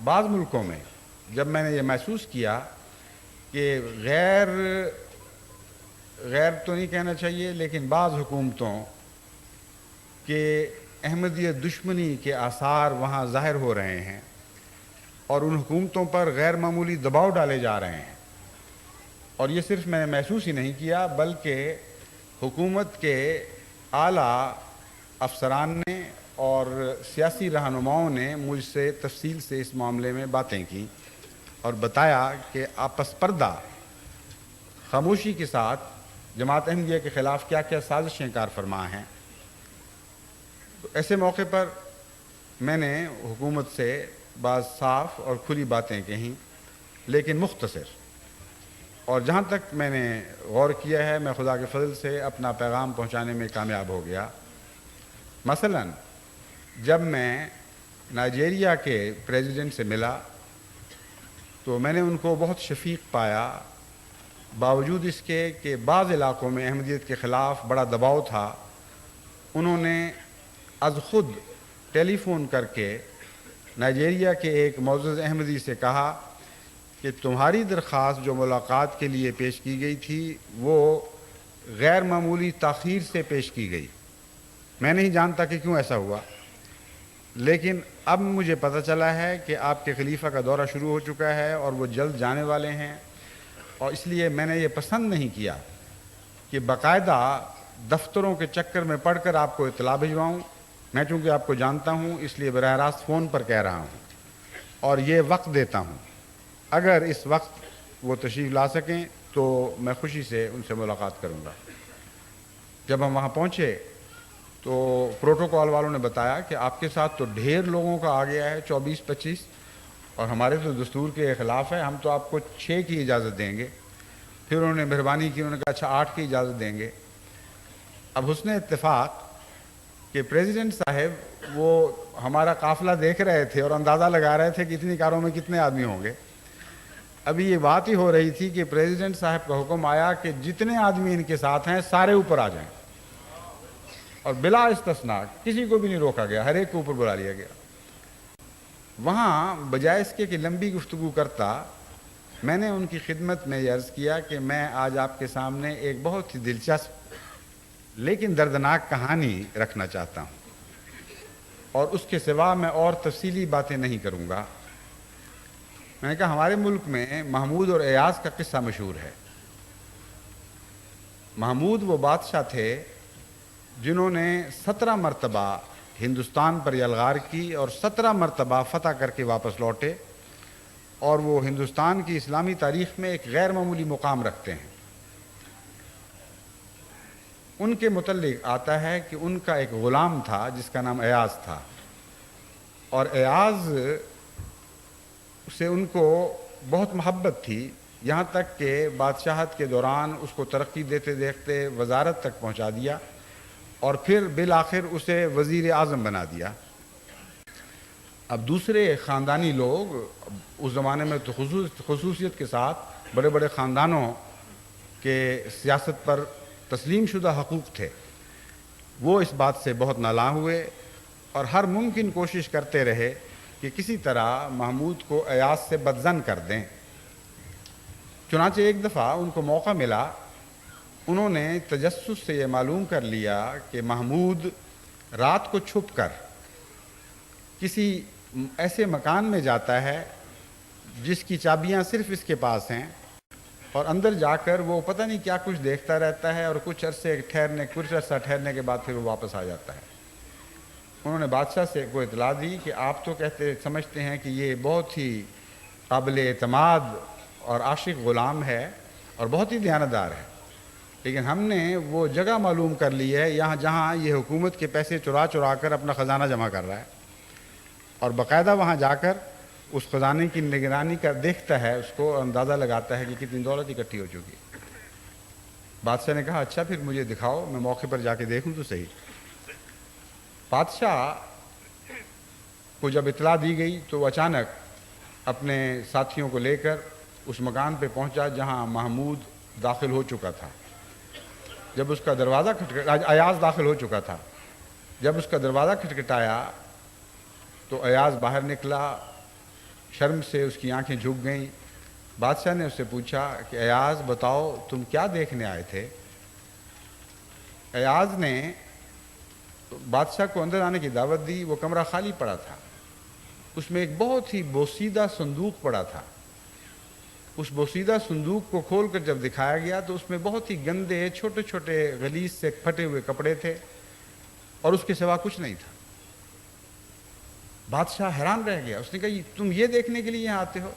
بعض ملکوں میں جب میں نے یہ محسوس کیا کہ غیر تو نہیں کہنا چاہیے لیکن بعض حکومتوں کے احمدیت دشمنی کے آثار وہاں ظاہر ہو رہے ہیں اور ان حکومتوں پر غیر معمولی دباؤ ڈالے جا رہے ہیں، اور یہ صرف میں نے محسوس ہی نہیں کیا بلکہ حکومت کے اعلیٰ افسران نے اور سیاسی رہنماؤں نے مجھ سے تفصیل سے اس معاملے میں باتیں کی اور بتایا کہ آپس پردہ خاموشی کے ساتھ جماعت احمدیہ کے خلاف کیا کیا سازشیں کار فرما ہیں۔ تو ایسے موقع پر میں نے حکومت سے بعض صاف اور کھلی باتیں کہیں لیکن مختصر، اور جہاں تک میں نے غور کیا ہے میں خدا کے فضل سے اپنا پیغام پہنچانے میں کامیاب ہو گیا۔ مثلا جب میں نائجیریا کے پریزیڈنٹ سے ملا تو میں نے ان کو بہت شفیق پایا، باوجود اس کے کہ بعض علاقوں میں احمدیت کے خلاف بڑا دباؤ تھا۔ انہوں نے از خود ٹیلی فون کر کے نائجیریا کے ایک معزز احمدی سے کہا کہ تمہاری درخواست جو ملاقات کے لیے پیش کی گئی تھی وہ غیر معمولی تاخیر سے پیش کی گئی، میں نہیں جانتا کہ کیوں ایسا ہوا، لیکن اب مجھے پتہ چلا ہے کہ آپ کے خلیفہ کا دورہ شروع ہو چکا ہے اور وہ جلد جانے والے ہیں، اور اس لیے میں نے یہ پسند نہیں کیا کہ باقاعدہ دفتروں کے چکر میں پڑھ کر آپ کو اطلاع بھجواؤں۔ میں چونکہ آپ کو جانتا ہوں اس لیے براہ راست فون پر کہہ رہا ہوں اور یہ وقت دیتا ہوں، اگر اس وقت وہ تشریف لا سکیں تو میں خوشی سے ان سے ملاقات کروں گا۔ جب ہم وہاں پہنچے تو پروٹوکول والوں نے بتایا کہ آپ کے ساتھ تو ڈھیر لوگوں کا آ گیا ہے، 24-25، اور ہمارے تو دستور کے خلاف ہے، ہم تو آپ کو 6 کی اجازت دیں گے۔ پھر انہوں نے مہربانی کی، انہوں نے کہا اچھا 8 کی اجازت دیں گے۔ اب حسن اتفاق کہ پریزیڈنٹ صاحب وہ ہمارا قافلہ دیکھ رہے تھے اور اندازہ لگا رہے تھے کہ اتنی کاروں میں کتنے آدمی ہوں گے۔ ابھی یہ بات ہی ہو رہی تھی کہ پریزیڈنٹ صاحب کا حکم آیا کہ جتنے آدمی ان کے ساتھ ہیں سارے اوپر آ جائیں، اور بلا استثناء کسی کو بھی نہیں روکا گیا، ہر ایک کو اوپر بلا لیا گیا۔ وہاں بجائے اس کے کہ لمبی گفتگو کرتا، میں نے ان کی خدمت میں یہ عرض کیا کہ میں آج آپ کے سامنے ایک بہت ہی دلچسپ لیکن دردناک کہانی رکھنا چاہتا ہوں، اور اس کے سوا میں اور تفصیلی باتیں نہیں کروں گا۔ میں نے کہا ہمارے ملک میں محمود اور ایاز کا قصہ مشہور ہے۔ محمود وہ بادشاہ تھے جنہوں نے 17 مرتبہ ہندوستان پر یلغار کی اور 17 مرتبہ فتح کر کے واپس لوٹے، اور وہ ہندوستان کی اسلامی تاریخ میں ایک غیر معمولی مقام رکھتے ہیں۔ ان کے متعلق آتا ہے کہ ان کا ایک غلام تھا جس کا نام ایاز تھا، اور ایاز سے ان کو بہت محبت تھی، یہاں تک کہ بادشاہت کے دوران اس کو ترقی دیتے دیکھتے وزارت تک پہنچا دیا، اور پھر بالآخر اسے وزیر اعظم بنا دیا۔ اب دوسرے خاندانی لوگ اس زمانے میں تو خصوصیت کے ساتھ بڑے بڑے خاندانوں کے سیاست پر تسلیم شدہ حقوق تھے، وہ اس بات سے بہت نالاں ہوئے اور ہر ممکن کوشش کرتے رہے کہ کسی طرح محمود کو ایاز سے بدظن کر دیں۔ چنانچہ ایک دفعہ ان کو موقع ملا، انہوں نے تجسس سے یہ معلوم کر لیا کہ محمود رات کو چھپ کر کسی ایسے مکان میں جاتا ہے جس کی چابیاں صرف اس کے پاس ہیں، اور اندر جا کر وہ پتہ نہیں کیا کچھ دیکھتا رہتا ہے، اور کچھ عرصہ ٹھہرنے کے بعد پھر وہ واپس آ جاتا ہے۔ انہوں نے بادشاہ سے کو اطلاع دی کہ آپ تو سمجھتے ہیں کہ یہ بہت ہی قابل اعتماد اور عاشق غلام ہے اور بہت ہی دیانتدار ہے، لیکن ہم نے وہ جگہ معلوم کر لی ہے جہاں یہ حکومت کے پیسے چرا چرا کر اپنا خزانہ جمع کر رہا ہے، اور باقاعدہ وہاں جا کر اس خزانے کی نگرانی کر دیکھتا ہے، اس کو اندازہ لگاتا ہے کہ کتنی دولت اکٹھی ہو چکی۔ بادشاہ نے کہا اچھا پھر مجھے دکھاؤ، میں موقع پر جا کے دیکھوں تو صحیح۔ بادشاہ کو جب اطلاع دی گئی تو وہ اچانک اپنے ساتھیوں کو لے کر اس مکان پہ پہنچا جہاں محمود داخل ہو چکا تھا۔ جب اس کا دروازہ ایاز داخل ہو چکا تھا، جب اس کا دروازہ کھٹکھٹایا تو ایاز باہر نکلا، شرم سے اس کی آنکھیں جھک گئیں۔ بادشاہ نے اس سے پوچھا کہ ایاز بتاؤ تم کیا دیکھنے آئے تھے؟ ایاز نے بادشاہ کو اندر آنے کی دعوت دی۔ وہ کمرہ خالی پڑا تھا، اس میں ایک بہت ہی بوسیدہ صندوق پڑا تھا۔ اس بوسیدہ صندوق کو کھول کر جب دکھایا گیا تو اس میں بہت ہی گندے چھوٹے چھوٹے غلیظ سے پھٹے ہوئے کپڑے تھے اور اس کے سوا کچھ نہیں تھا۔ بادشاہ حیران رہ گیا۔ اس نے کہا تم یہ دیکھنے کے لیے یہاں آتے ہو؟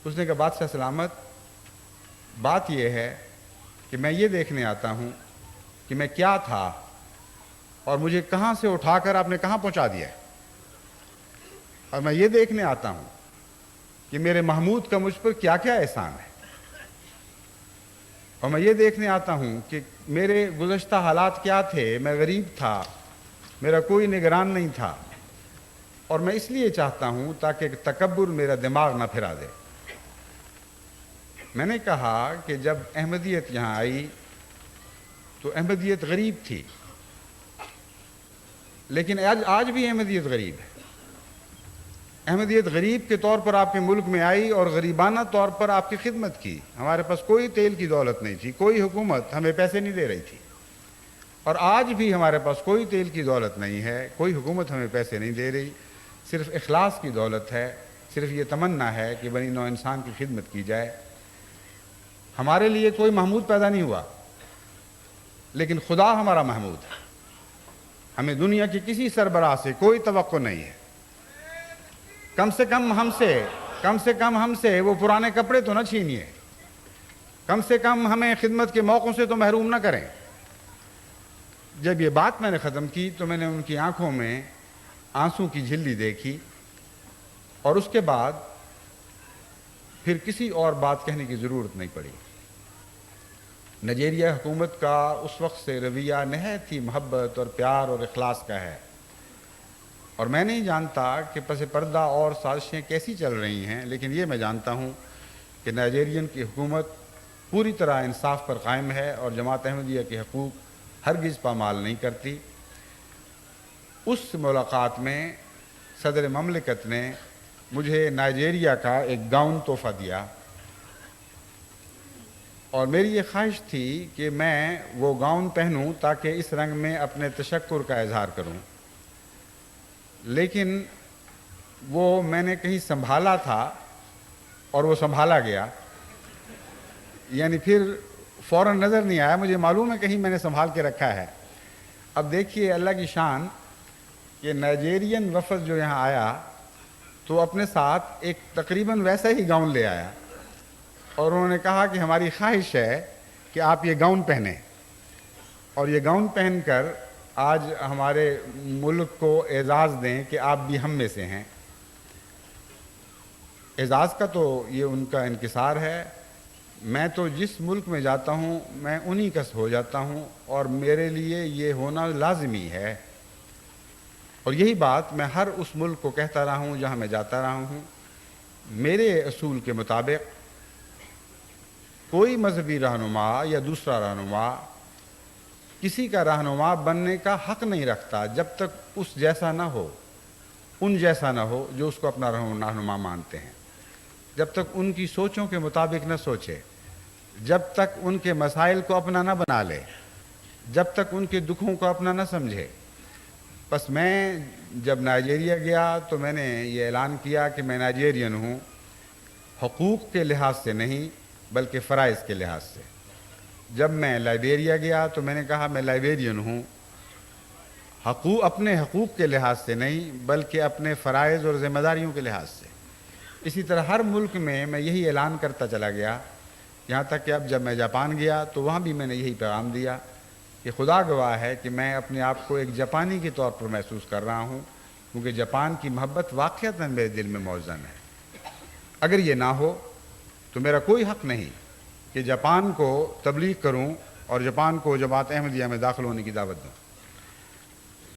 اس نے کہا بادشاہ سلامت، بات یہ ہے کہ میں یہ دیکھنے آتا ہوں کہ میں کیا تھا اور مجھے کہاں سے اٹھا کر آپ نے کہاں پہنچا دیا ہے، اور میں یہ دیکھنے آتا ہوں کہ میرے محمود کا مجھ پر کیا کیا احسان ہے، اور میں یہ دیکھنے آتا ہوں کہ میرے گزشتہ حالات کیا تھے۔ میں غریب تھا، میرا کوئی نگران نہیں تھا، اور میں اس لیے چاہتا ہوں تاکہ تکبر میرا دماغ نہ پھرا دے۔ میں نے کہا کہ جب احمدیت یہاں آئی تو احمدیت غریب تھی، لیکن آج بھی احمدیت غریب ہے۔ احمدیت غریب کے طور پر آپ کے ملک میں آئی اور غریبانہ طور پر آپ کی خدمت کی۔ ہمارے پاس کوئی تیل کی دولت نہیں تھی، کوئی حکومت ہمیں پیسے نہیں دے رہی تھی، اور آج بھی ہمارے پاس کوئی تیل کی دولت نہیں ہے، کوئی حکومت ہمیں پیسے نہیں دے رہی۔ صرف اخلاص کی دولت ہے، صرف یہ تمنا ہے کہ بنی نوع انسان کی خدمت کی جائے۔ ہمارے لیے کوئی محمود پیدا نہیں ہوا، لیکن خدا ہمارا محمود ہے۔ ہمیں دنیا کی کسی سربراہ سے کوئی توقع نہیں ہے۔ کم سے کم ہم سے وہ پرانے کپڑے تو نہ چھینیے، کم سے کم ہمیں خدمت کے موقعوں سے تو محروم نہ کریں۔ جب یہ بات میں نے ختم کی تو میں نے ان کی آنکھوں میں آنسوں کی جھلی دیکھی، اور اس کے بعد پھر کسی اور بات کہنے کی ضرورت نہیں پڑی۔ نائجیریا حکومت کا اس وقت سے رویہ نہایت ہی محبت اور پیار اور اخلاص کا ہے، اور میں نہیں جانتا کہ پس پردہ اور سازشیں کیسی چل رہی ہیں، لیکن یہ میں جانتا ہوں کہ نائجیرین کی حکومت پوری طرح انصاف پر قائم ہے اور جماعت احمدیہ کے حقوق ہرگز پامال نہیں کرتی۔ اس ملاقات میں صدر مملکت نے مجھے نائجیریا کا ایک گاؤن تحفہ دیا، اور میری یہ خواہش تھی کہ میں وہ گاؤن پہنوں تاکہ اس رنگ میں اپنے تشکر کا اظہار کروں، لیکن وہ میں نے کہیں سنبھالا تھا اور وہ سنبھالا گیا، یعنی پھر فوراً نظر نہیں آیا۔ مجھے معلوم ہے کہیں میں نے سنبھال کے رکھا ہے۔ اب دیکھیے اللہ کی شان کہ نائجیرین وفد جو یہاں آیا تو اپنے ساتھ ایک تقریباً ویسا ہی گاؤن لے آیا، اور انہوں نے کہا کہ ہماری خواہش ہے کہ آپ یہ گاؤن پہنیں، اور یہ گاؤن پہن کر آج ہمارے ملک کو اعزاز دیں کہ آپ بھی ہم میں سے ہیں۔ اعزاز کا تو یہ ان کا انکسار ہے۔ میں تو جس ملک میں جاتا ہوں میں انہی کا ہو جاتا ہوں، اور میرے لیے یہ ہونا لازمی ہے، اور یہی بات میں ہر اس ملک کو کہتا رہا ہوں جہاں میں جاتا رہا ہوں۔ میرے اصول کے مطابق کوئی مذہبی رہنما یا دوسرا رہنما کسی کا رہنما بننے کا حق نہیں رکھتا جب تک اس جیسا نہ ہو، ان جیسا نہ ہو جو اس کو اپنا رہنما مانتے ہیں، جب تک ان کی سوچوں کے مطابق نہ سوچے، جب تک ان کے مسائل کو اپنا نہ بنا لے، جب تک ان کے دکھوں کو اپنا نہ سمجھے۔ بس میں جب نائجیریا گیا تو میں نے یہ اعلان کیا کہ میں نائجیرین ہوں، حقوق کے لحاظ سے نہیں بلکہ فرائض کے لحاظ سے۔ جب میں لائبیریا گیا تو میں نے کہا میں لائبیرین ہوں، اپنے حقوق کے لحاظ سے نہیں بلکہ اپنے فرائض اور ذمہ داریوں کے لحاظ سے۔ اسی طرح ہر ملک میں میں یہی اعلان کرتا چلا گیا، یہاں تک کہ اب جب میں جاپان گیا تو وہاں بھی میں نے یہی پیغام دیا کہ خدا گواہ ہے کہ میں اپنے آپ کو ایک جاپانی کے طور پر محسوس کر رہا ہوں، کیونکہ جاپان کی محبت واقعتاً میرے دل میں موزن ہے۔ اگر یہ نہ ہو تو میرا کوئی حق نہیں کہ جاپان کو تبلیغ کروں اور جاپان کو جماعت احمدیہ میں داخل ہونے کی دعوت دوں۔